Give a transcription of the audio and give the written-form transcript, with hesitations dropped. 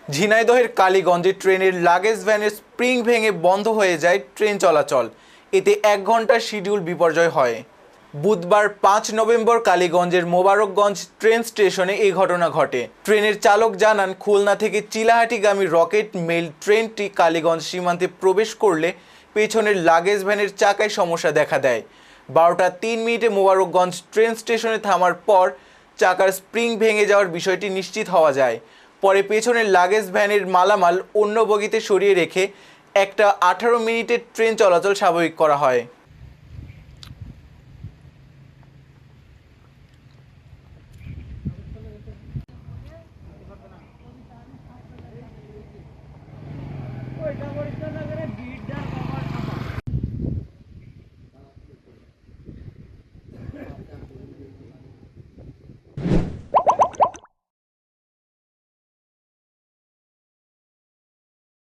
ঝিনাইদহের কালীগঞ্জে ট্রেনের লাগেজ ভ্যানের স্প্রিং ভেঙে বন্ধ হয়ে যায় ট্রেন চলাচল। এতে 1 ঘন্টার শিডিউল বিপর্যয় হয়। বুধবার 5 নভেম্বর কালীগঞ্জের মোবারকগঞ্জ ট্রেন স্টেশনে এই ঘটনা ঘটে। ট্রেনের চালক জানান, খুলনা থেকে চিলাহাটিগামী রকেট মেইল ট্রেনটি কালীগঞ্জ সীমান্তে প্রবেশ করলে পেছনের লাগেজ ভ্যানের চাকায় সমস্যা দেখা দেয়। 12টা 3 মিনিটে মোবারকগঞ্জ ট্রেন স্টেশনে থামার পর চাকার স্প্রিং ভেঙে যাওয়ার বিষয়টি নিশ্চিত হওয়া যায়। পরে পেছনের লাগেজ ভ্যানের মালামাল অন্য বগিতে সরিয়ে রেখে একটা 18 মিনিটের ট্রেন চলাচল স্বাভাবিক করা হয়।